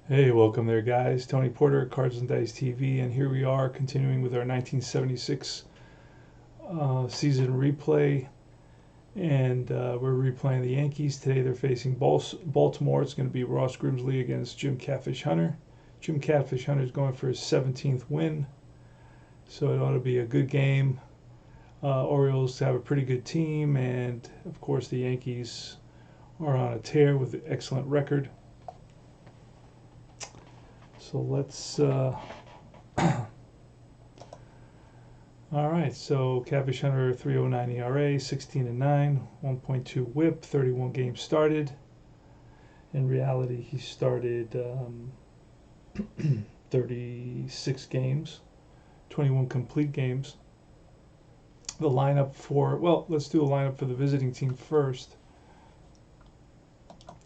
Hey, welcome there, guys. Tony Porter, Cards and Dice TV, and here we are continuing with our 1976 season replay. And we're replaying the Yankees. Today they're facing Baltimore. It's going to be Ross Grimsley against Jim Catfish Hunter. Jim Catfish Hunter is going for his 17th win, so it ought to be a good game. Orioles have a pretty good team, and of course, the Yankees are on a tear with an excellent record. So let's. All right, so Catfish Hunter 3.09 ERA, 16-9, 1.2 WHIP, 31 games started. In reality, he started 36 games, 21 complete games. The lineup for, well, let's do a lineup for the visiting team first.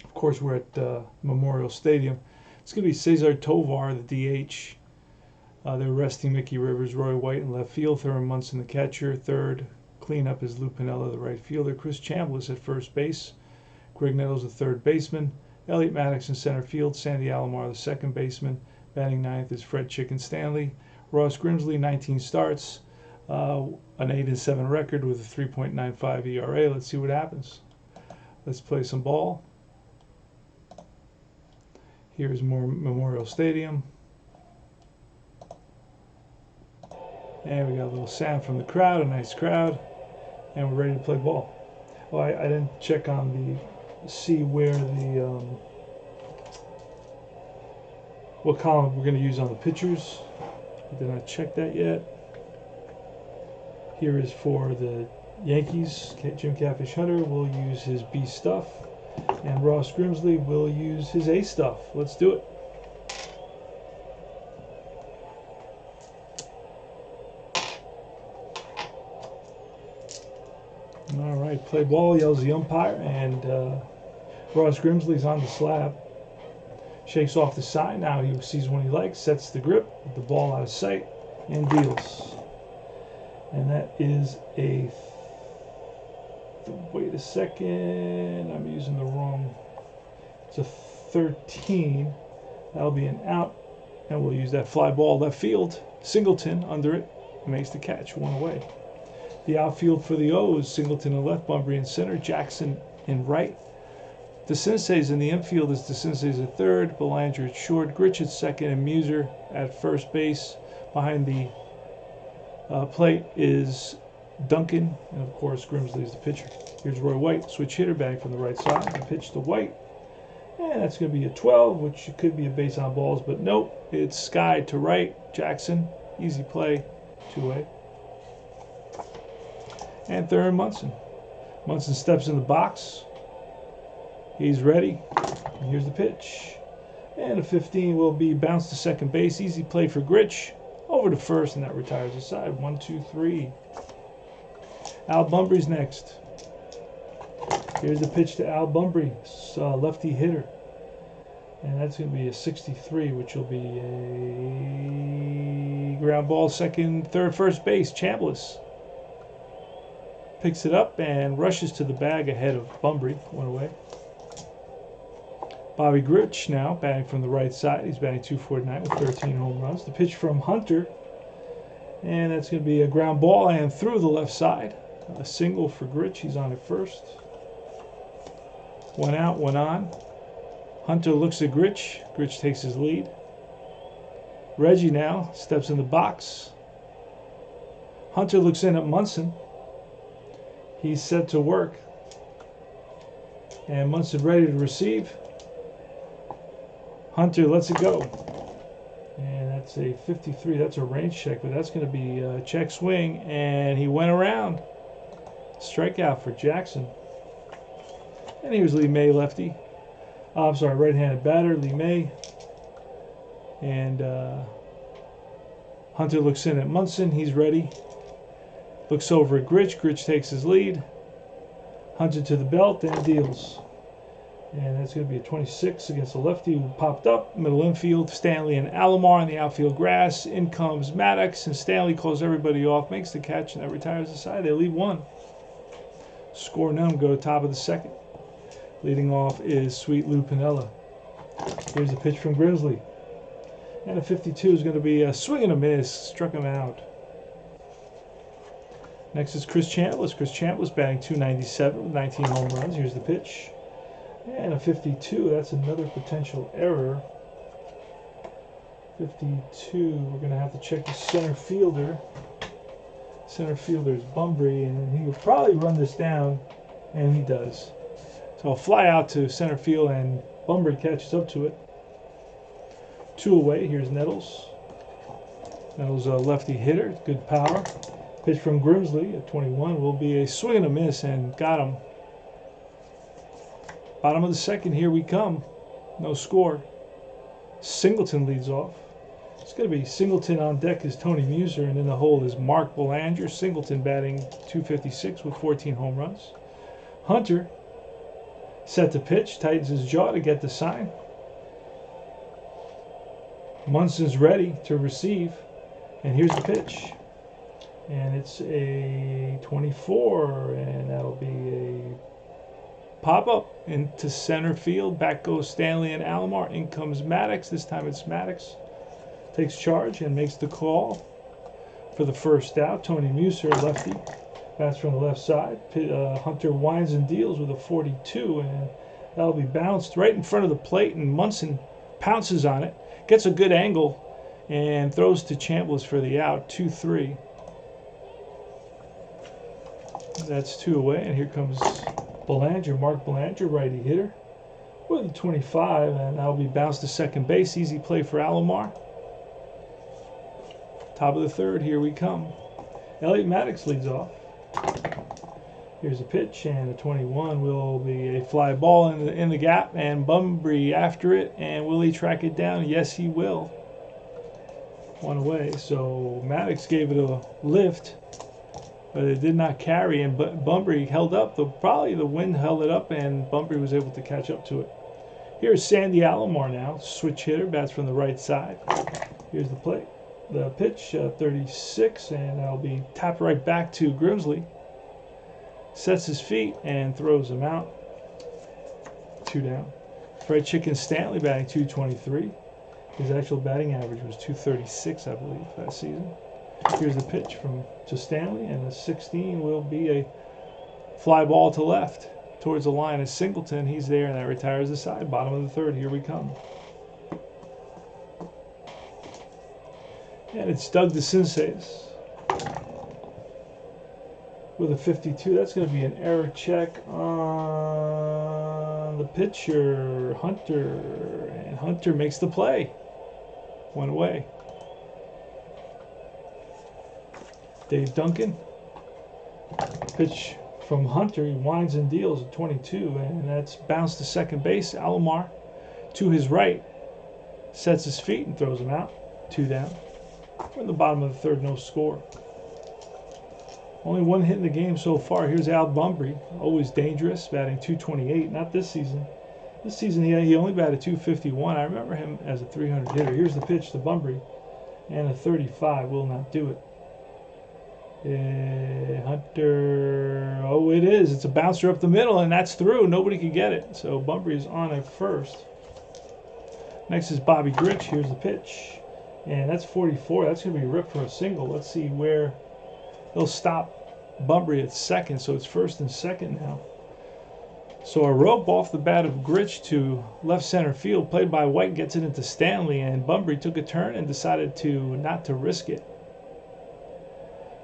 Of course, we're at Memorial Stadium. It's going to be Cesar Tovar, the DH. They're resting Mickey Rivers, Roy White in left field, Thurman Munson the catcher. Third cleanup is Lou Piniella, the right fielder. Chris Chambliss at first base. Greg Nettles, the third baseman. Elliot Maddox in center field. Sandy Alomar, the second baseman. Batting ninth is Fred Chicken Stanley. Ross Grimsley, 19 starts, an 8-7 record with a 3.95 ERA. Let's see what happens. Let's play some ball. Here's Memorial Stadium. And we got a little sound from the crowd, a nice crowd. And we're ready to play ball. Oh, I didn't check on see where what column we're going to use on the pitchers. I did not check that yet. Here is for the Yankees. Jim Catfish Hunter will use his B stuff. And Ross Grimsley will use his A stuff. Let's do it. All right, play ball, yells the umpire, and Ross Grimsley's on the slab. Shakes off the sign. Now he sees one he likes, sets the grip, with the ball out of sight, and deals. And that is a... Wait a second, I'm using the wrong... It's a 13. That'll be an out, and we'll use that fly ball left field. Singleton under it makes the catch, one away. The outfield for the O's, Singleton in left, Bunbury in center, Jackson in right. DeCinces in the infield is DeCinces at third, Belanger at short, Grich at second, and Muser at first base. Behind the plate is Duncan, and of course Grimsley is the pitcher. Here's Roy White, switch hitter, batting from the right side. The pitch to White, and that's going to be a 12, which could be a base on balls, but nope, it's Sky to right, Jackson, easy play, two-way. And third, Munson. Munson steps in the box. He's ready. And here's the pitch. And a 15 will be bounced to second base. Easy play for Grich. Over to first, and that retires the side. 1, 2, 3. Al Bunbury's next. Here's the pitch to Al Bunbury, lefty hitter. And that's going to be a 63, which will be a ground ball, second, third, first base. Chambliss picks it up and rushes to the bag ahead of Bunbury, one away. Bobby Grich now batting from the right side. He's batting .249 with 13 home runs. The pitch from Hunter, and that's going to be a ground ball and through the left side. A single for Grich. He's on at first. One out, one on. Hunter looks at Grich. Grich takes his lead. Reggie now steps in the box. Hunter looks in at Munson. He's set to work. And Munson ready to receive. Hunter lets it go. And that's a 53. That's a range check, but that's going to be a check swing. And he went around. Strikeout for Jackson. And here's Lee May, lefty. I'm sorry, right-handed batter, Lee May. And Hunter looks in at Munson. He's ready. Looks over at Grich. Grich takes his lead. Hunter to the belt and deals. And that's going to be a 26 against the lefty who popped up. Middle infield, Stanley and Alomar on the outfield grass. In comes Maddox, and Stanley calls everybody off, makes the catch, and that retires the side. They lead one. Score none, go to top of the second. Leading off is Sweet Lou Piniella. Here's a pitch from Grimsley. And a 52 is going to be a swing and a miss. Struck him out. Next is Chris Chambliss. Chris Chambliss batting .297 with 19 home runs. Here's the pitch. And a 52. That's another potential error. 52. We're going to have to check the center fielder. Center fielder is Bunbury, and he will probably run this down, and he does. So I'll fly out to center field, and Bunbury catches up to it. 2 away. Here's Nettles. Nettles a lefty hitter. Good power. Pitch from Grimsley at 21 will be a swing and a miss, and got him. Bottom of the second, here we come. No score. Singleton leads off. It's going to be Singleton on deck is Tony Muser, and in the hole is Mark Belanger. Singleton batting .256 with 14 home runs. Hunter set to pitch, tightens his jaw to get the sign. Munson's ready to receive, and here's the pitch. And it's a 24, and that'll be a pop-up into center field. Back goes Stanley and Alomar. In comes Maddox. This time it's Maddox. Takes charge and makes the call for the first out. Tony Muser, lefty, bats from the left side. Hunter winds and deals with a 42, and that'll be bounced right in front of the plate, and Munson pounces on it, gets a good angle, and throws to Chambliss for the out. 2-3. That's 2 away, and here comes Belanger, Mark Belanger, righty hitter, with a 25, and that'll be bounced to second base. Easy play for Alomar. Top of the third, here we come. Elliot Maddox leads off. Here's a pitch, and a 21 will be a fly ball in the gap, and Bunbury after it, and will he track it down? Yes, he will. 1 away, so Maddox gave it a lift, but it did not carry, and Bunbury held up. Probably the wind held it up, and Bunbury was able to catch up to it. Here's Sandy Alomar now, switch hitter, bats from the right side. Here's the plate. The pitch, 36, and that'll be tapped right back to Grimsley. Sets his feet and throws him out. 2 down. Fried Chicken Stanley batting .223. His actual batting average was .236, I believe, that season. Here's the pitch to Stanley, and the 16 will be a fly ball to left towards the line of Singleton. He's there, and that retires the side. Bottom of the third, here we come. And it's Doug DeCinces with a 52. That's going to be an error check on the pitcher, Hunter. And Hunter makes the play. 1 away. Dave Duncan. Pitch from Hunter. He winds and deals at 22. And that's bounced to second base. Alomar to his right. Sets his feet and throws him out. 2 down. We're in the bottom of the third, no score. Only 1 hit in the game so far. Here's Al Bunbury, always dangerous, batting .228. Not this season. This season he only batted .251. I remember him as a 300 hitter. Here's the pitch to Bunbury, and a 35 will not do it. Hunter, oh, it is. It's a bouncer up the middle, and that's through. Nobody can get it. So Bunbury is on at first. Next is Bobby Grich. Here's the pitch. And that's 44. That's going to be ripped for a single. Let's see where they'll stop Bunbury at second. So it's first and second now. So a rope off the bat of Grich to left center field, played by White, gets it into Stanley, and Bunbury took a turn and decided not to risk it.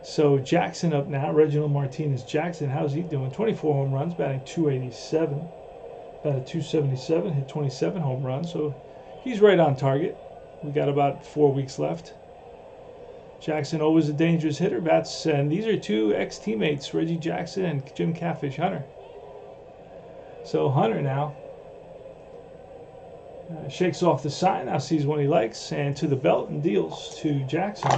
So Jackson up now, Reginald Martinez Jackson. How's he doing? 24 home runs, batting .287. Batted .277, hit 27 home runs. So he's right on target. We got about 4 weeks left. Jackson, always a dangerous hitter, bats, and these are 2 ex-teammates, Reggie Jackson and Jim Catfish Hunter. So Hunter now shakes off the sign, now sees one he likes, and to the belt and deals to Jackson.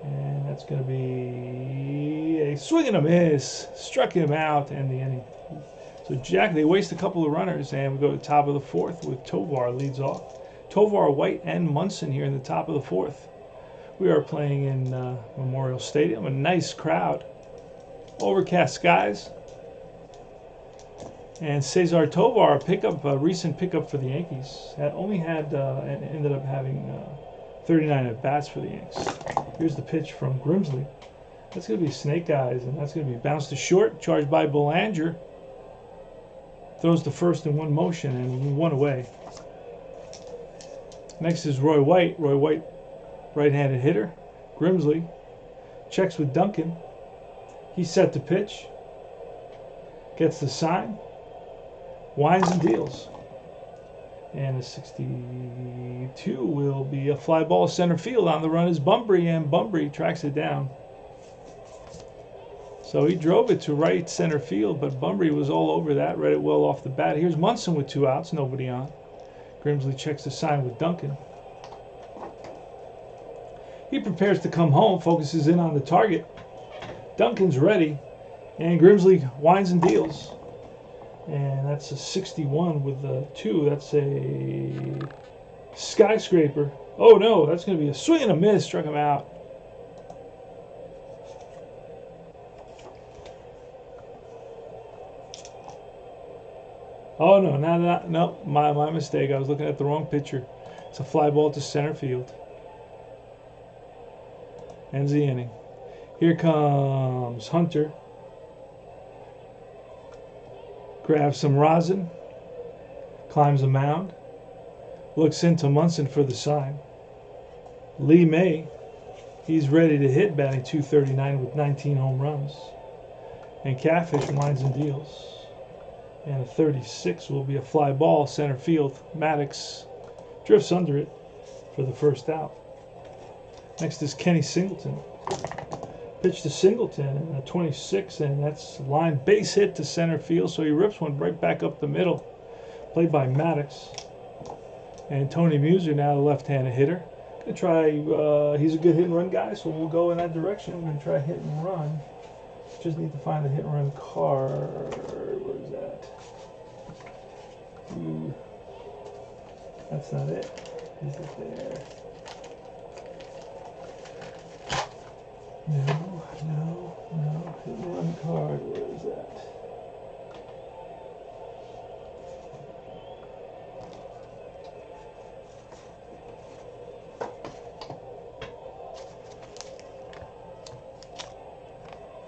And that's going to be a swing and a miss. Struck him out, and the inning. So they waste a couple of runners, and we go to the top of the fourth with Tovar leads off. Tovar, White, and Munson here in the top of the fourth. We are playing in Memorial Stadium. A nice crowd. Overcast skies. And Cesar Tovar, a recent pickup for the Yankees, only had and ended up having 39 at bats for the Yanks. Here's the pitch from Grimsley. That's going to be snake eyes, and that's going to be bounced to short, charged by Belanger. Throws the first in one motion and one away. Next is Roy White. Roy White, right-handed hitter. Grimsley checks with Duncan. He's set to pitch. Gets the sign. Winds and deals. And the 62 will be a fly ball center field. On the run is Bunbury, and Bunbury tracks it down. So he drove it to right center field, but Bunbury was all over that, read it well off the bat. Here's Munson with 2 outs, nobody on. Grimsley checks the sign with Duncan. He prepares to come home, focuses in on the target. Duncan's ready, and Grimsley winds and deals. And that's a 61 with a 2. That's a skyscraper. Oh no, that's going to be a swing and a miss. Struck him out. Oh no, no, my mistake. I was looking at the wrong pitcher. It's a fly ball to center field. Ends the inning. Here comes Hunter. Grabs some rosin. Climbs a mound. Looks into Munson for the sign. Lee May. He's ready to hit, batting .239 with 19 home runs. And Catfish winds and deals. And a 36 will be a fly ball center field. Maddox drifts under it for the first out. Next is Kenny Singleton. Pitch to Singleton and a 26, and that's line base hit to center field. So he rips one right back up the middle. Played by Maddox. And Tony Muser, now the left-handed hitter. Gonna try. He's a good hit and run guy, so we'll go in that direction. We're gonna try hit and run. Just need to find the hit and run card. Where is that? That's not it. Is it there? No. Hit and run card. Where is that?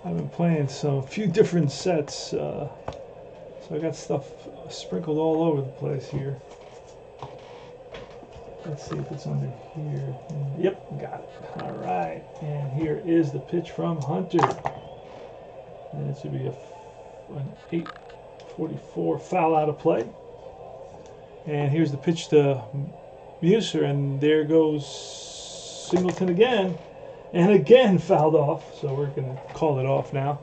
I've been playing a few different sets, so I got stuff sprinkled all over the place here. Let's see if it's under here. Yep, got it. All right, and here is the pitch from Hunter. And it should be an 8:44 foul out of play. And here's the pitch to Muser, and there goes Singleton again. And again fouled off, so we're going to call it off now.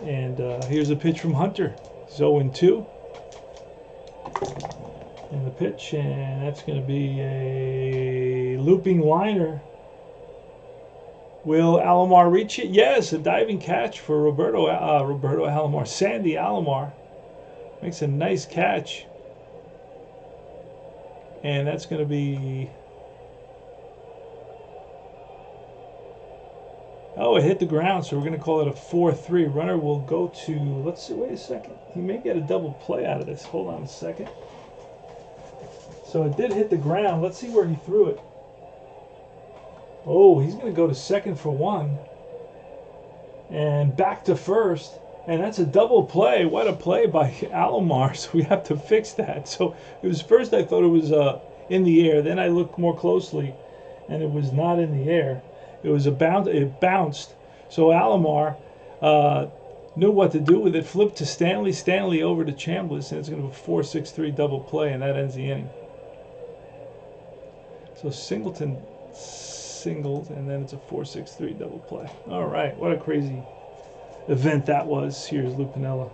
And here's a pitch from Hunter. 0-2. And the pitch, and that's going to be a looping liner. Will Alomar reach it? Yes, a diving catch for Roberto Alomar. Sandy Alomar makes a nice catch. And that's going to be... Oh, it hit the ground, so we're going to call it a 4-3. Runner will go to, let's see, wait a second. He may get a double play out of this. Hold on a second. So it did hit the ground. Let's see where he threw it. Oh, he's going to go to second for 1. And back to first. And that's a double play. What a play by Alomar. So we have to fix that. So it was first I thought it was in the air. Then I looked more closely, and it was not in the air. It was it bounced. So Alomar knew what to do with it. Flipped to Stanley. Stanley over to Chambliss, and it's going to be a 4-6-3 double play, and that ends the inning. So Singleton singled, and then it's a 4-6-3 double play. All right, what a crazy event that was. Here's Lou Piniella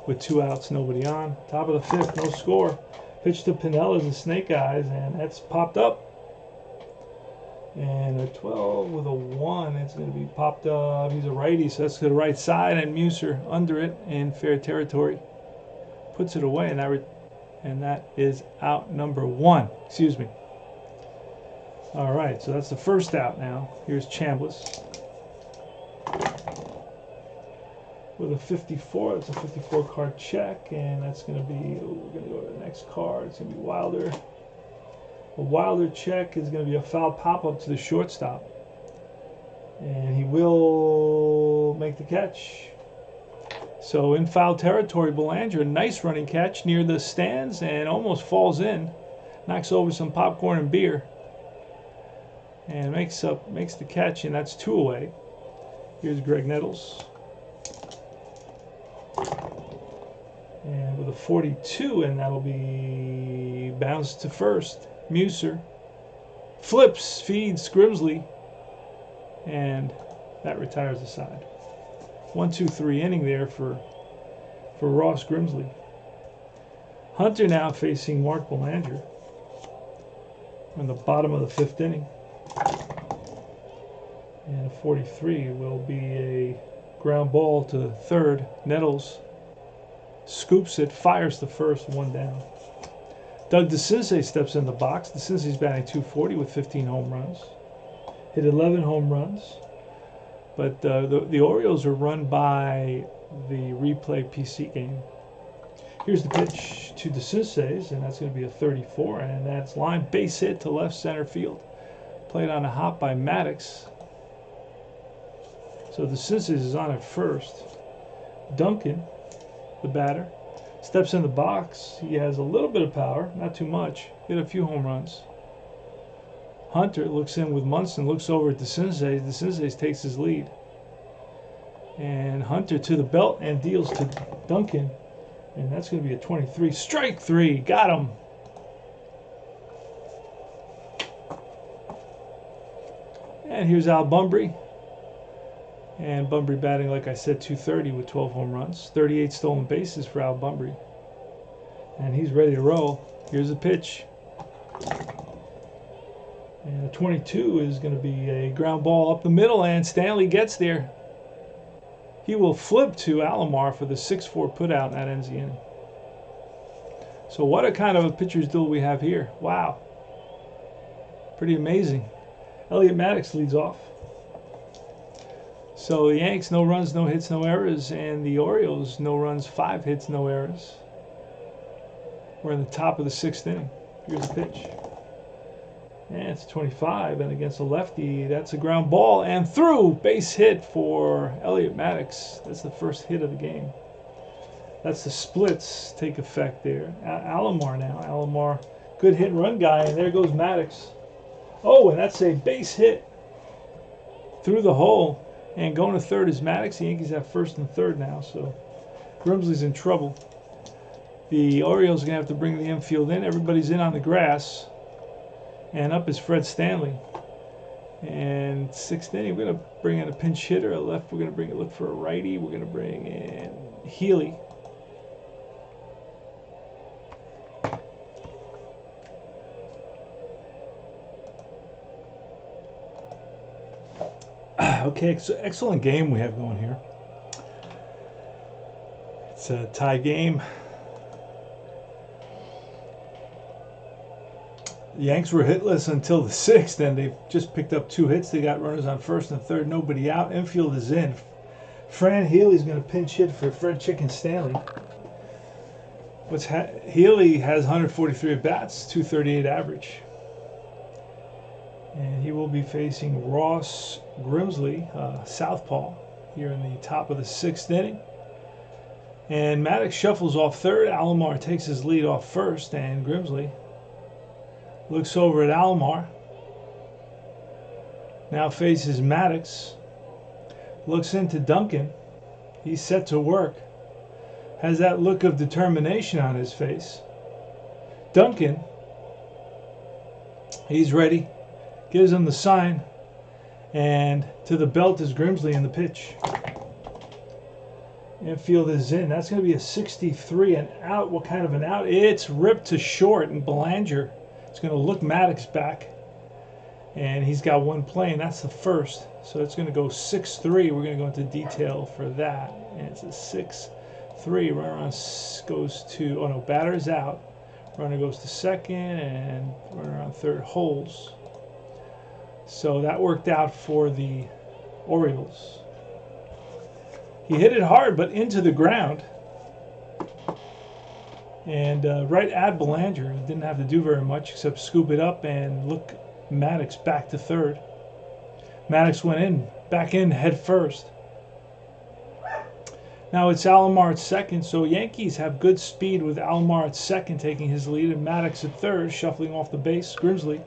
with 2 outs, nobody on. Top of the 5th, no score. Pitch to Piniella and the Snake Eyes, and that's popped up. And a 12 with a 1, it's going to be popped up. He's a righty, so that's to the right side, and Muser under it in fair territory. Puts it away, and that is out number 1. Excuse me. All right, so that's the first out now. Here's Chambliss. with a 54. It's a 54 card check, and that's going to be, we're going to go to the next card. It's going to be Wilder. A Wilder check is going to be a foul pop-up to the shortstop. And he will make the catch. So in foul territory, Belanger, nice running catch near the stands and almost falls in. Knocks over some popcorn and beer. And makes the catch, and that's 2 away. Here's Greg Nettles. And with a 42, and that'll be bounced to first. Muser flips, feeds Grimsley, and that retires the side. 1-2-3 inning there for Ross Grimsley. Hunter now facing Mark Belanger on the bottom of the 5th inning. And a 43 will be a ground ball to third. Nettles scoops it, fires the first, 1 down. Doug DeCinces steps in the box. DeCinces batting .240 with 15 home runs. Hit 11 home runs. But the Orioles are run by the replay PC game. Here's the pitch to DeCinces, and that's going to be a 34, and that's line base hit to left center field. Played on a hop by Maddox. So DeCinces is on at first. Duncan, the batter, steps in the box. He has a little bit of power, not too much. Hit a few home runs. Hunter looks in with Munson, looks over at DeCinces. DeCinces takes his lead. And Hunter to the belt and deals to Duncan. And that's going to be a 23. Strike 3. Got him. And here's Al Bunbury. And Bunbury batting, like I said, .230 with 12 home runs. 38 stolen bases for Al Bunbury. And he's ready to roll. Here's a pitch. And a 22 is going to be a ground ball up the middle, and Stanley gets there. He will flip to Alomar for the 6-4 putout, and that ends the inning. So what a kind of a pitcher's duel we have here. Wow. Pretty amazing. Elliot Maddox leads off. So the Yanks, no runs, no hits, no errors, and the Orioles, no runs, 5 hits, no errors. We're in the top of the 6th inning. Here's the pitch. And it's 25, and against a lefty, that's a ground ball, and through, base hit for Elliot Maddox. That's the first hit of the game. That's the splits take effect there. Alomar now. Alomar, good hit and run guy, and there goes Maddox. Oh, and that's a base hit through the hole. And going to third is Maddox. The Yankees have first and third now, so Grimsley's in trouble. The Orioles are going to have to bring the infield in. Everybody's in on the grass. And up is Fred Stanley. And 6th inning, we're going to bring in a pinch hitter. At left, we're going to look for a righty. We're going to bring in Healy. Okay, so excellent game we have going here. It's a tie game. The Yanks were hitless until the 6th, and they've just picked up 2 hits. They got runners on first and third, nobody out. Infield is in. Fran Healy's going to pinch hit for Fred Chicken Stanley. Healy has 143 at-bats, 238 average. And he will be facing Ross Grimsley, southpaw, here in the top of the 6th inning. And Maddox shuffles off third. Alomar takes his lead off first, and Grimsley looks over at Alomar. Now faces Maddox. Looks into Duncan. He's set to work. Has that look of determination on his face. Duncan, he's ready. Gives him the sign. And to the belt is Grimsley in the pitch. Infield is in. That's going to be a 63 and out. What kind of an out? It's ripped to short, and Belanger is going to look Maddox back. And he's got one play, and that's the first. So it's going to go 6-3. We're going to go into detail for that. And it's a 6-3. Runner on goes to, oh no, batter's out. Runner goes to second, and runner on third holds. So that worked out for the Orioles. He hit it hard, but into the ground. And right at Belanger. Didn't have to do very much except scoop it up and look Maddox back to third. Maddox went back in head first. Now it's Alomar at second, so Yankees have good speed with Alomar at second taking his lead and Maddox at third, shuffling off the base. Grimsley.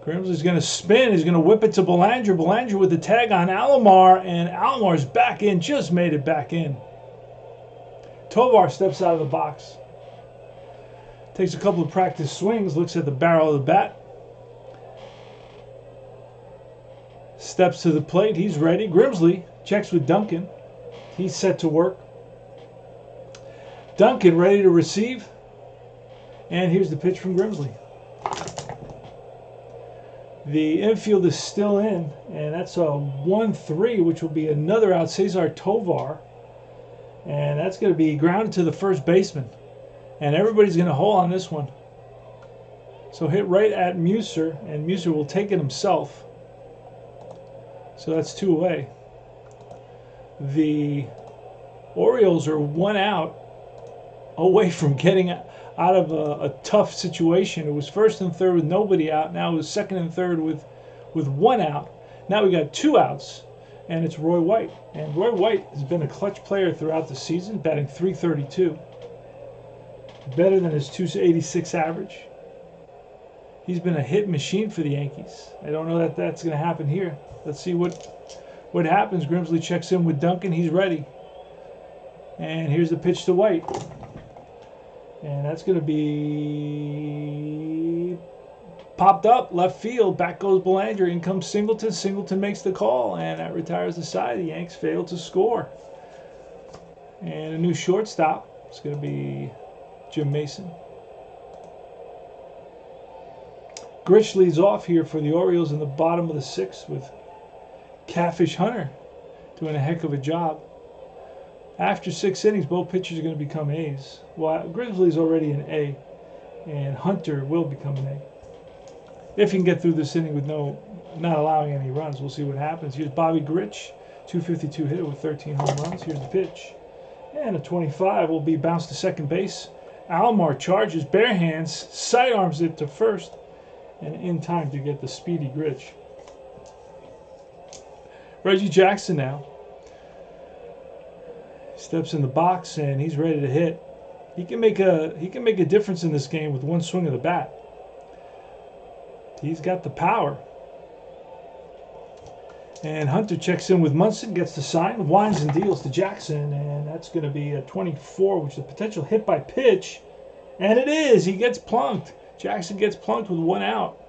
Grimsley's going to spin. He's going to whip it to Belanger. Belanger with the tag on Alomar, and Alomar's back in, just made it back in. Tovar steps out of the box. Takes a couple of practice swings, looks at the barrel of the bat. Steps to the plate. He's ready. Grimsley checks with Duncan. He's set to work. Duncan ready to receive. And here's the pitch from Grimsley. The infield is still in, and that's a 1-3, which will be another out. Cesar Tovar. And that's going to be grounded to the first baseman. And everybody's going to hold on this one. So hit right at Muser, and Muser will take it himself. So that's 2 away. The Orioles are 1 out away from getting out of a tough situation. It was first and third with nobody out. Now it was second and third with 1 out. Now we got 2 outs, and it's Roy White. And Roy White has been a clutch player throughout the season, batting .332. Better than his .286 average. He's been a hit machine for the Yankees. I don't know that that's going to happen here. Let's see what happens. Grimsley checks in with Duncan. He's ready. And here's the pitch to White. And that's going to be popped up left field. Back goes Belanger. In comes Singleton. Singleton makes the call, and that retires the side. The Yanks fail to score. And a new shortstop. It's going to be Jim Mason. Grish leads off here for the Orioles in the bottom of the 6th with Catfish Hunter doing a heck of a job. After 6 innings, both pitchers are going to become A's. Well, Grimsley's already an A, and Hunter will become an A. If he can get through this inning with not allowing any runs, we'll see what happens. Here's Bobby Grich, .252 hitter with 13 home runs. Here's the pitch. And a 25 will be bounced to second base. Alomar charges, bare hands, sidearms it to first, and in time to get the speedy Grich. Reggie Jackson now steps in the box, and he's ready to hit. He can make a difference in this game with 1 swing of the bat. He's got the power. And Hunter checks in with Munson, gets the sign, winds and deals to Jackson, and that's going to be a 24, which is a potential hit by pitch. And it is. He gets plunked. Jackson gets plunked with 1 out.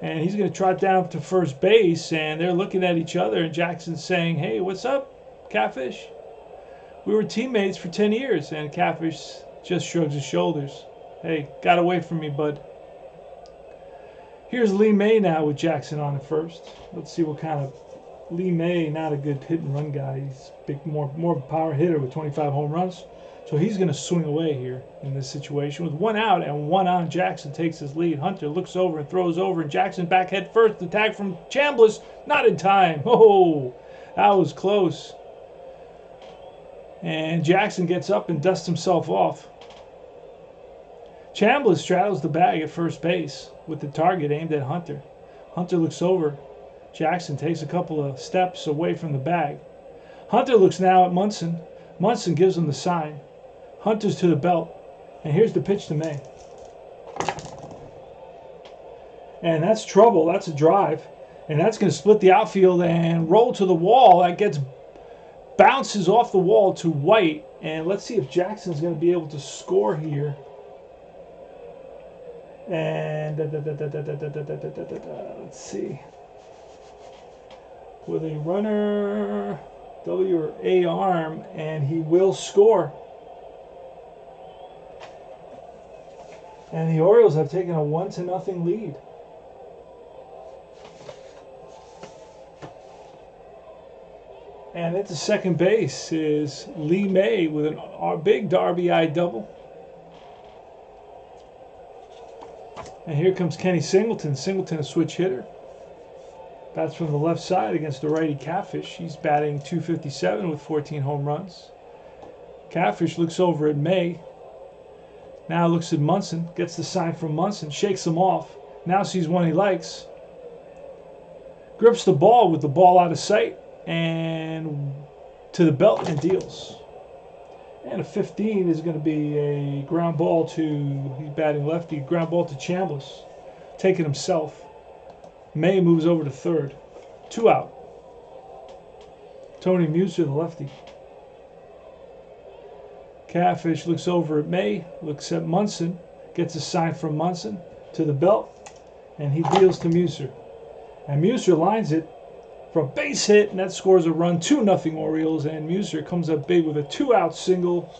And he's going to trot down to first base, and they're looking at each other, and Jackson's saying, "Hey, what's up, Catfish? We were teammates for 10 years. And Catfish just shrugs his shoulders. "Hey, got away from me, bud." Here's Lee May now with Jackson on at first. Let's see what kind of... Lee May, not a good hit and run guy. He's more of a power hitter with 25 home runs. So he's going to swing away here in this situation. With 1 out and 1 on, Jackson takes his lead. Hunter looks over and throws over, and Jackson back head first. The tag from Chambliss, not in time. Oh, that was close. And Jackson gets up and dusts himself off. Chambliss straddles the bag at first base with the target aimed at Hunter. Hunter looks over. Jackson takes a couple of steps away from the bag. Hunter looks now at Munson. Munson gives him the sign. Hunter's to the belt. And here's the pitch to May. And that's trouble. That's a drive. And that's going to split the outfield and roll to the wall. That bounces off the wall to White. And let's see if Jackson's going to be able to score here. And let's see. With a runner, W or A arm, and he will score. And the Orioles have taken a 1-0 lead. And at the second base is Lee May with a big RBI double. And here comes Kenny Singleton. Singleton, a switch hitter. Bats from the left side against the righty Catfish. He's batting .257 with 14 home runs. Catfish looks over at May. Now looks at Munson. Gets the sign from Munson. Shakes him off. Now sees one he likes. Grips the ball with the ball out of sight. And to the belt and deals. And a 15 is going to be a ground ball to, he's batting lefty, ground ball to Chambliss. Taking himself. May moves over to third. 2 out. Tony Muser, the lefty. Catfish looks over at May, looks at Munson, gets a sign from Munson to the belt, and he deals to Muser. And Muser lines it for a base hit, and that scores a run. 2-0 Orioles, and Muser comes up big with a 2-out single.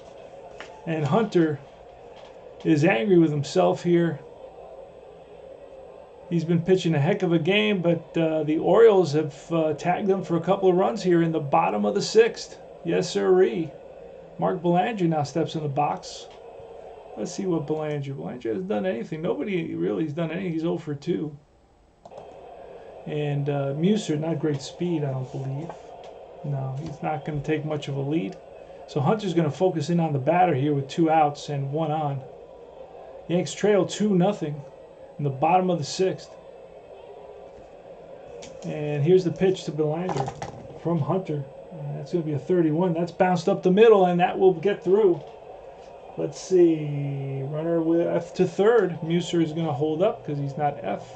And Hunter is angry with himself here. He's been pitching a heck of a game, but the Orioles have tagged him for a couple of runs here in the bottom of the 6th. Yes, sirree. Mark Belanger now steps in the box. Let's see what Belanger hasn't done anything. Nobody really has done anything. He's 0 for 2. And Muser, not great speed, I don't believe. No, he's not going to take much of a lead. So Hunter's going to focus in on the batter here with 2 outs and 1 on. Yanks trail 2-0. In the bottom of the 6th. And here's the pitch to Belanger from Hunter. That's going to be a 31. That's bounced up the middle, and that will get through. Let's see. Runner with F to third. Muser is going to hold up because he's not F.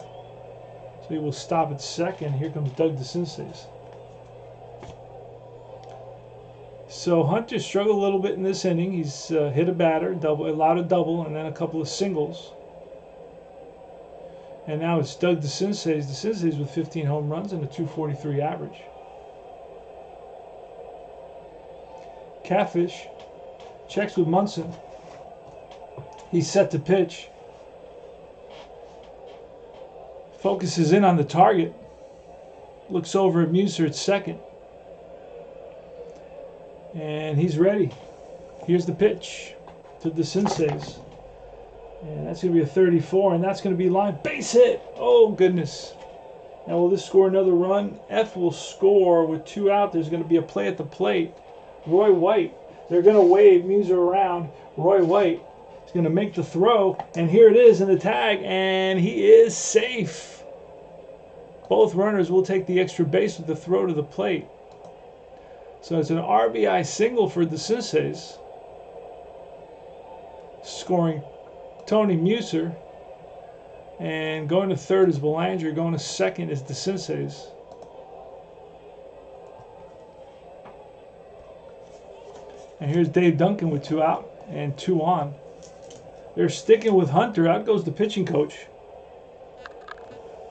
So he will stop at second. Here comes Doug DeCinces. So Hunter struggled a little bit in this inning. He's hit a batter, allowed a double, and then a couple of singles. And now it's Doug DeCinces. DeCinces with 15 home runs and a .243 average. Catfish checks with Munson. He's set to pitch. Focuses in on the target. Looks over at Muser at second. And he's ready. Here's the pitch to DeCinces. And that's going to be a 34, and that's going to be line. Base hit! Oh, goodness. Now, will this score another run? F will score with 2 out. There's going to be a play at the plate. Roy White. They're going to wave Muser around. Roy White is going to make the throw, and here it is in the tag, and he is safe. Both runners will take the extra base with the throw to the plate. So it's an RBI single for DeCinces. Scoring Tony Muser, and going to third is Belanger, going to second is DeCinces. And here's Dave Duncan with 2 out and 2 on. They're sticking with Hunter. Out goes the pitching coach.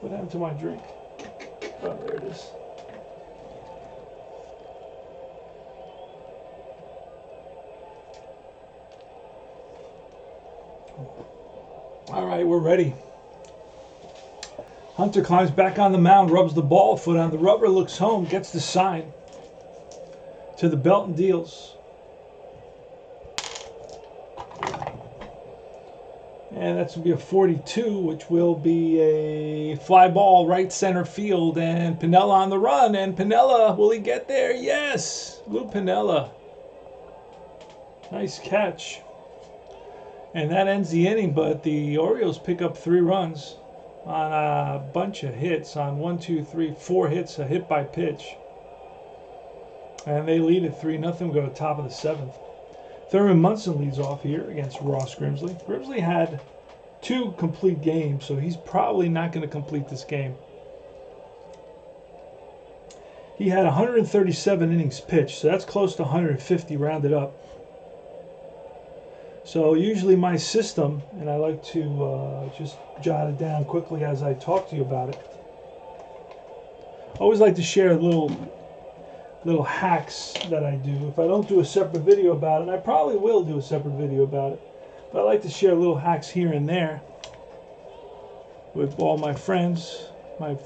What happened to my drink? Oh, there it is. All right, we're ready. Hunter climbs back on the mound, rubs the ball, foot on the rubber, looks home, gets the sign to the belt and deals. And that's going to be a 42, which will be a fly ball right center field. And Piniella on the run. And Piniella, will he get there? Yes! Lou Piniella. Nice catch. And that ends the inning, but the Orioles pick up 3 runs on a bunch of hits. On 4 hits, a hit by pitch. And they lead at 3-0, go to top of the 7th. Thurman Munson leads off here against Ross Grimsley. Grimsley had 2 complete games, so he's probably not going to complete this game. He had 137 innings pitched, so that's close to 150 rounded up. So usually my system, and I like to just jot it down quickly as I talk to you about it. I always like to share little hacks that I do. If I don't do a separate video about it, and I probably will do a separate video about it, but I like to share little hacks here and there with all my friends, my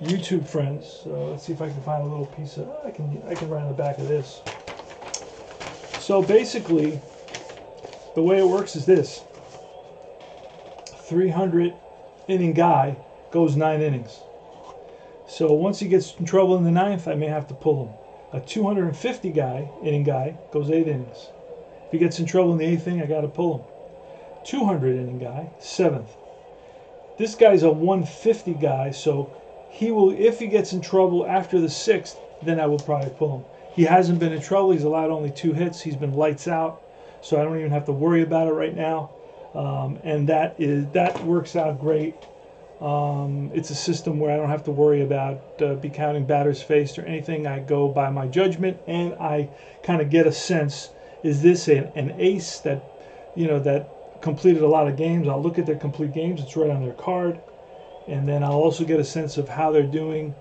YouTube friends. So let's see if I can find a little piece of, I can write on the back of this. So basically, the way it works is this. 300 inning guy goes 9 innings. So once he gets in trouble in the ninth, I may have to pull him. A 250 inning guy goes 8 innings. If he gets in trouble in the 8th inning, I got to pull him. 200 inning guy, 7th. This guy's a 150 guy, so he will, if he gets in trouble after the 6th, then I will probably pull him. He hasn't been in trouble. He's allowed only 2 hits. He's been lights out, so I don't even have to worry about it right now. And that works out great. It's a system where I don't have to worry about be counting batters faced or anything. I go by my judgment, and I kind of get a sense: is this an ace that, that completed a lot of games? I'll look at their complete games; it's right on their card, and then I'll also get a sense of how they're doing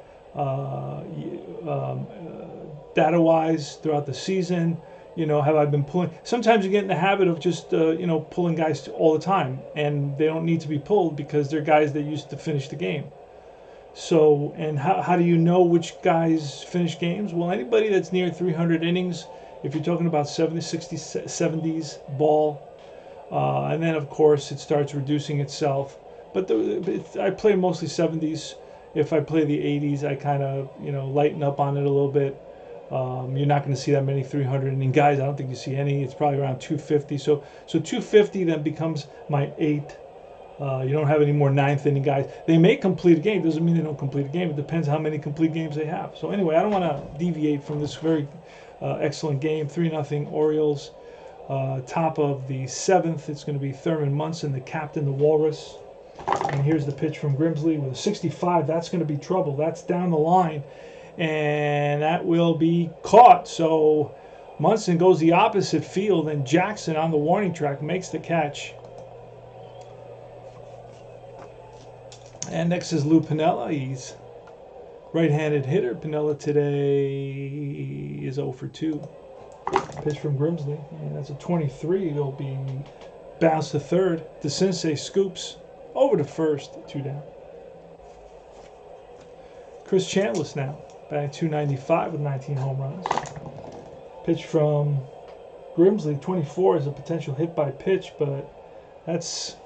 data-wise throughout the season. Have I been pulling? Sometimes you get in the habit of just, pulling guys all the time, and they don't need to be pulled because they're guys that used to finish the game. So, and how do you know which guys finish games? Well, anybody that's near 300 innings, if you're talking about 70s, 60s, 70s ball, and then of course it starts reducing itself. But I play mostly 70s. If I play the 80s, I kind of, lighten up on it a little bit. You're not going to see that many 300 inning guys. I don't think you see any. It's probably around 250. So 250 then becomes my 8th. You don't have any more 9th inning guys. They may complete a game. Doesn't mean they don't complete a game. It depends how many complete games they have. So anyway, I don't want to deviate from this very excellent game. 3-0 Orioles. Top of the 7th, it's going to be Thurman Munson, the captain, the Walrus. And here's the pitch from Grimsley with a 65. That's going to be trouble. That's down the line. And that will be caught. So Munson goes the opposite field, and Jackson on the warning track makes the catch. And next is Lou Piniella. He's right-handed hitter. Piniella today is 0 for 2. Pitch from Grimsley, and that's a 23. It'll be bounced to third. DeCinces scoops over to first, 2 down. Chris Chambliss now, batting .295 with 19 home runs. Pitch from Grimsley, 24 is a potential hit by pitch, but that's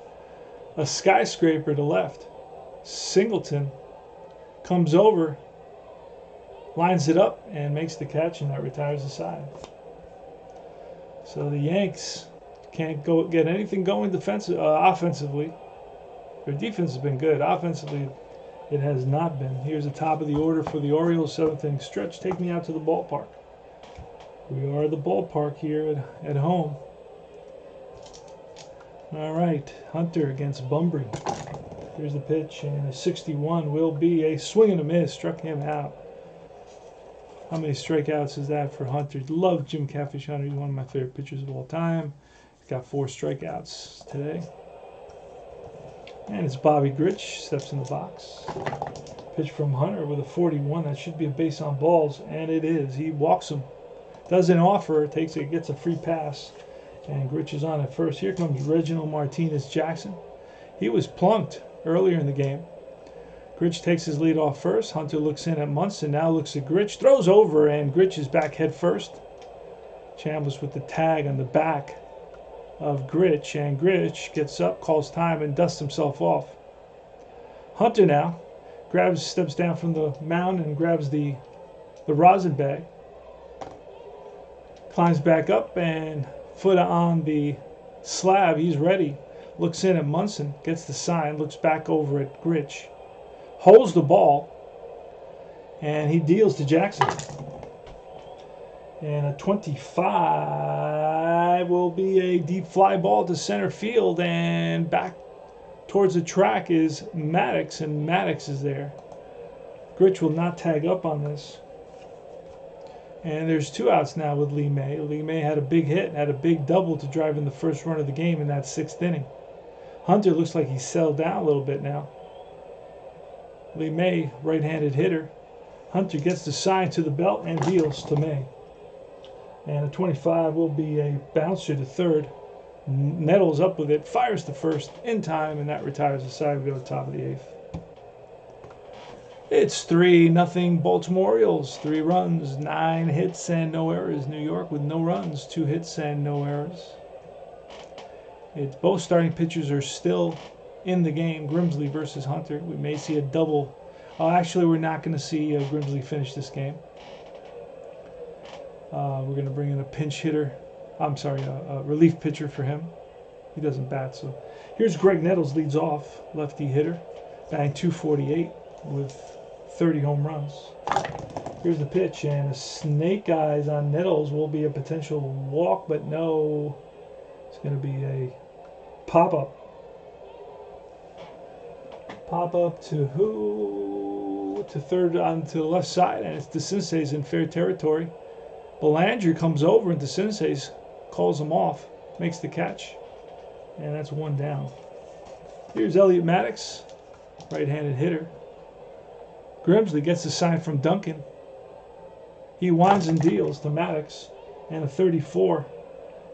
a skyscraper to left. Singleton comes over, lines it up, and makes the catch, and that retires the side. So the Yanks can't get anything going offensively. Their defense has been good. Offensively, it has not been. Here's the top of the order for the Orioles, 7th inning stretch. Take me out to the ballpark. We are the ballpark here at home. All right, Hunter against Bunbury. Here's the pitch, and a 61 will be a swing and a miss. Struck him out. How many strikeouts is that for Hunter? Love Jim Catfish Hunter. He's one of my favorite pitchers of all time. He's got 4 strikeouts today. And it's Bobby Grich, steps in the box. Pitch from Hunter with a 41. That should be a base on balls, and it is. He walks him. Doesn't offer, gets a free pass, and Grich is on at first. Here comes Reginald Martinez Jackson. He was plunked earlier in the game. Grich takes his lead off first. Hunter looks in at Munson, now looks at Grich, throws over, and Grich is back head first. Chambliss with the tag on the back of Grich, and Grich gets up, calls time, and dusts himself off. Hunter now steps down from the mound and grabs the rosin bag, climbs back up, and foot on the slab. He's ready. Looks in at Munson, gets the sign, looks back over at Grich, holds the ball, and he deals to Jackson. And a 25 will be a deep fly ball to center field, and back towards the track is Maddox, and Maddox is there. Grich will not tag up on this. And there's 2 outs now with Lee May. Lee May had a big hit, had a big double to drive in the first run of the game in that 6th inning. Hunter looks like he's settled down a little bit now. Lee May, right-handed hitter. Hunter gets the sign to the belt and deals to May. And a 25 will be a bouncer to third. Nettles up with it, fires to first in time, and that retires the side. We go to the top of the 8th. It's 3-0 Baltimore Orioles. 3 runs, 9 hits, and no errors. New York with no runs, 2 hits, and no errors. Both starting pitchers are still in the game. Grimsley versus Hunter. We may see a double Actually, we're not going to see Grimsley finish this game. We're going to bring in a pinch hitter. I'm sorry, a relief pitcher for him. He doesn't bat, so. Here's Greg Nettles, leads off, lefty hitter, batting .248 with 30 home runs. Here's the pitch, and a snake eyes on Nettles will be a potential walk, but no, it's going to be a pop-up. Pop-up to who? To third on to the left side, and it's DeCinces in fair territory. Belanger comes over, and DeCinces calls him off, makes the catch, and that's one down. Here's Elliot Maddox, right-handed hitter. Grimsley gets the sign from Duncan. He winds and deals to Maddox, and a 34,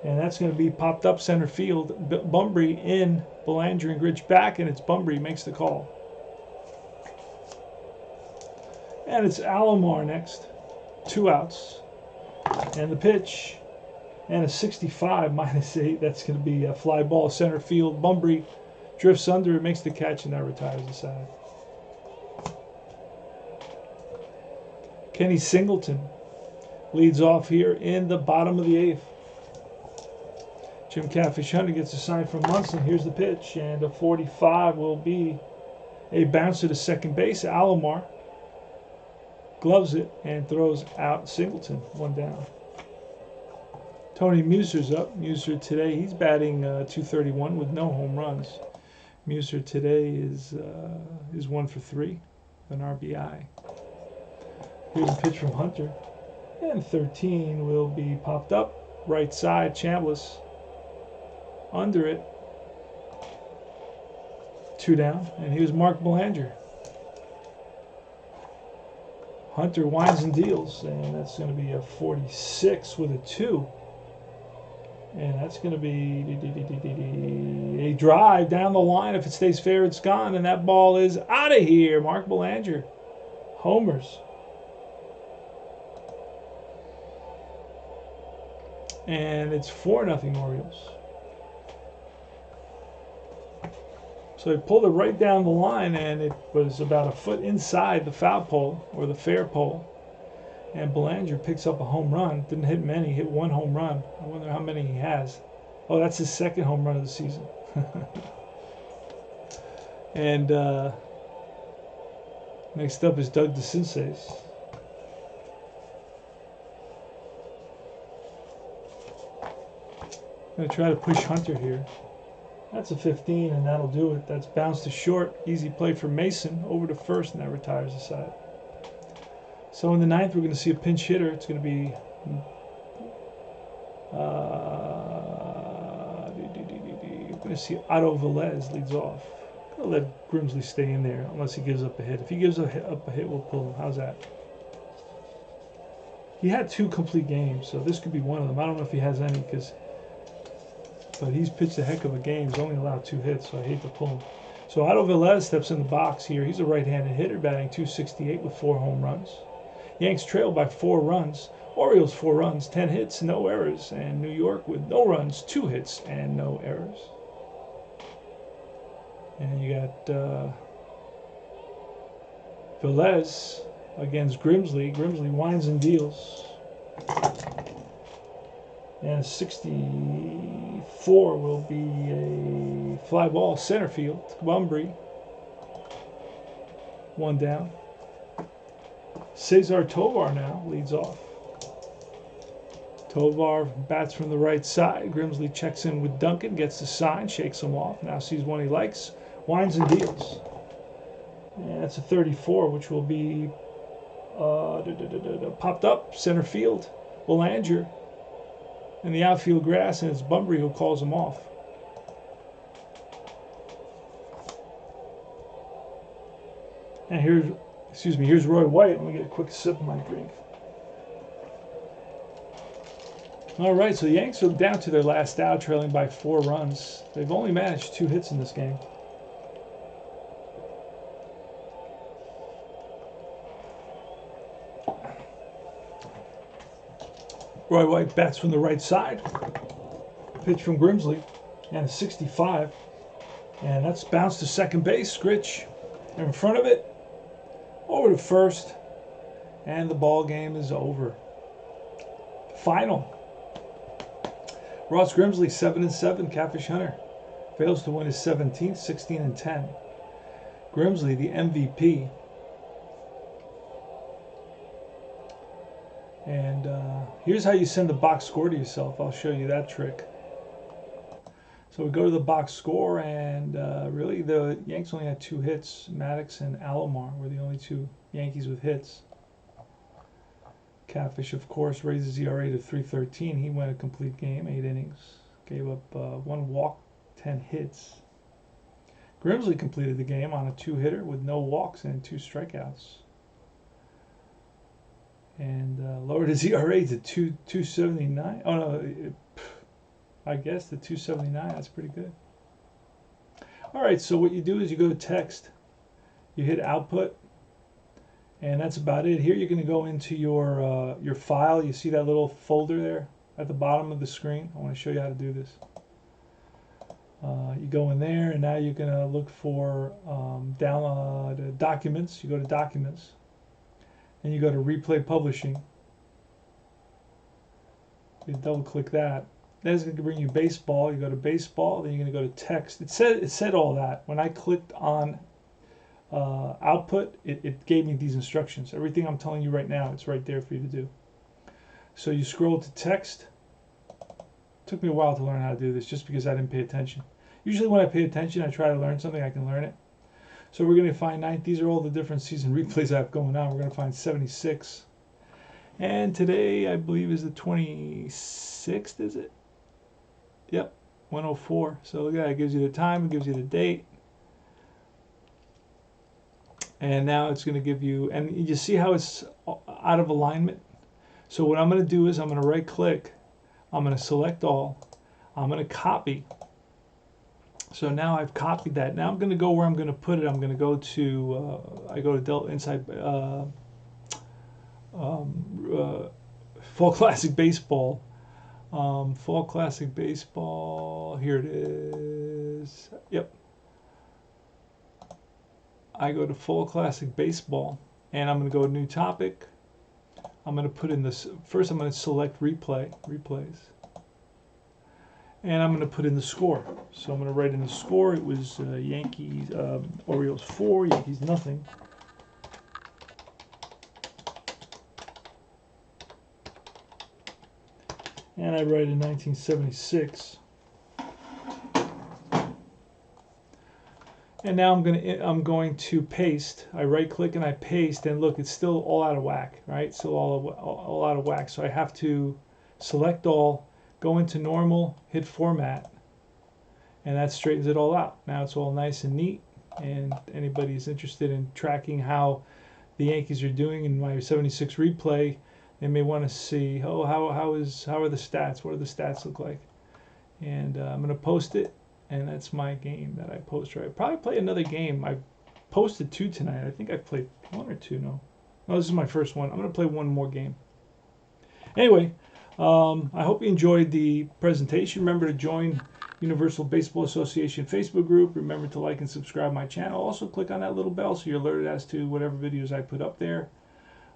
and that's going to be popped up center field. Bumbry in, Belanger and Gritch back, and it's Bumbry makes the call. And it's Alomar next, 2 outs, and the pitch, and a 65 -8. That's going to be a fly ball center field. Bumbry drifts under it, makes the catch, and now retires the side. Kenny Singleton leads off here in the bottom of the 8th. Jim Catfish Hunter gets a sign from Munson. Here's the pitch, and a 45 will be a bouncer to second base. Alomar gloves it and throws out Singleton, 1 down. Tony Muser's up. Muser today, he's batting .231 with no home runs. Muser today is 1 for 3, an RBI. Here's a pitch from Hunter, and 13 will be popped up right side. Chambliss under it, 2 down, and here's Mark Belanger. Hunter winds and deals, and that's going to be a 46 with a 2. And that's going to be a drive down the line. If it stays fair, it's gone, and that ball is out of here. Mark Belanger homers. And it's 4-0 Orioles. So he pulled it right down the line, and it was about a foot inside the foul pole, or the fair pole. And Belanger picks up a home run. Didn't hit many, hit 1 home run. I wonder how many he has. Oh, that's his 2nd home run of the season. And next up is Doug DeCinces. Going to try to push Hunter here. That's a 15, and that'll do it. That's bounced to short. Easy play for Mason over to first, and that retires the side. So in the 9th, we're going to see a pinch hitter. It's going to be we're going to see Otto Velez leads off. I'm going to let Grimsley stay in there unless he gives up a hit. If he gives up a hit, we'll pull him. How's that? He had 2 complete games, so this could be one of them. I don't know if he has any, but he's pitched a heck of a game. He's only allowed 2 hits, so I hate to pull him. So Otto Velez steps in the box here. He's a right-handed hitter, batting .268 with 4 home runs. Yanks trail by 4 runs. Orioles 4 runs, 10 hits, no errors. And New York with no runs, 2 hits, and no errors. And you got Velez against Grimsley. Grimsley winds and deals. And 64 will be a fly ball center field. Bumbry, 1 down. Cesar Tovar now leads off. Tovar bats from the right side. Grimsley checks in with Duncan, gets the sign, shakes him off. Now sees one he likes, winds and deals. And that's a 34, which will be popped up center field. Belanger in the outfield grass, and it's Bumbry who calls him off. And here's Roy White. Let me get a quick sip of my drink. All right, so the Yanks are down to their last out, trailing by 4 runs. They've only managed 2 hits in this game. Roy White bats from the right side. Pitch from Grimsley, and a 65. And that's bounced to second base. Gritch in front of it. over to first, and the ball game is over. Final. Ross Grimsley, 7-7, Catfish Hunter. Fails to win his 17th, 16-10. Grimsley, the MVP. And here's how you send the box score to yourself. I'll show you that trick. So we go to the box score, and really the Yanks only had 2 hits. Maddox and Alomar were the only 2 Yankees with hits. Catfish, of course, raises ERA to 3.13. He went a complete game, 8 innings. Gave up 1 walk, 10 hits. Grimsley completed the game on a 2-hitter with no walks and 2 strikeouts. And lowered his ERA to 2.79. Oh no, I guess the 2.79. That's pretty good. All right, so what you do is you go to text, you hit output, and that's about it. Here you're going to go into your file. You see that little folder there at the bottom of the screen? I want to show you how to do this. You go in there, and now you're going to look for download documents. You go to documents. And you go to replay publishing. You double click that. Then it's going to bring you baseball. You go to baseball, then you're going to go to text. It said all that. When I clicked on output, it gave me these instructions. Everything I'm telling you right now, it's right there for you to do. So you scroll to text. It took me a while to learn how to do this just because I didn't pay attention. Usually when I pay attention, I try to learn something, I can learn it. So we're going to find 9. These are all the different season replays I have going on. We're going to find 76. And today, I believe, is the 26th, is it? Yep, 104. So look at that. It gives you the time. It gives you the date. And now it's going to give you, and you see how it's out of alignment? So what I'm going to do is I'm going to right-click. I'm going to select all. I'm going to copy. So now I've copied that. Now I'm going to go where I'm going to put it. I'm going to go to, I go to inside Fall Classic Baseball. Fall Classic Baseball, here it is. Yep. I go to Fall Classic Baseball, and I'm going to go to New Topic. I'm going to put in this, first I'm going to select replays. And I'm going to put in the score. So I'm going to write in the score. It was Yankees, Orioles 4, Yankees nothing. And I write in 1976. And now I'm going to paste. I right click and I paste, and look, it's still all out of whack, right? Still all out of whack. So I have to select all, go into normal, hit format, and that straightens it all out. Now it's all nice and neat, and anybody who's interested in tracking how the Yankees are doing in my 76 replay, they may want to see, oh, how are the stats? What do the stats look like? And I'm going to post it, and that's my game that I post. Right? I'll probably play another game. I posted 2 tonight. I think I've played 1 or 2. No, this is my first one. I'm going to play 1 more game. Anyway, I hope you enjoyed the presentation. Remember to join Universal Baseball Association Facebook group. Remember to like and subscribe my channel. Also click on that little bell so you're alerted as to whatever videos I put up there.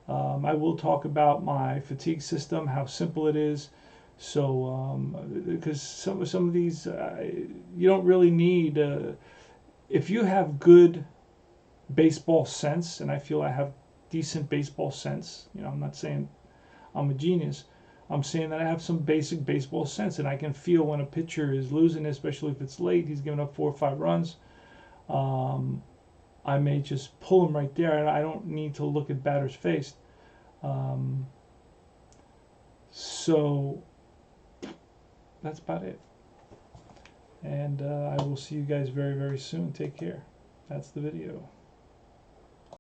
I will talk about my fatigue system, how simple it is. So, because some of these, you don't really need, if you have good baseball sense, and I feel I have decent baseball sense, you know, I'm not saying I'm a genius. I'm saying that I have some basic baseball sense, and I can feel when a pitcher is losing, especially if it's late, he's giving up 4 or 5 runs. I may just pull him right there, and I don't need to look at batter's face. So that's about it. And I will see you guys very, very soon. Take care. That's the video.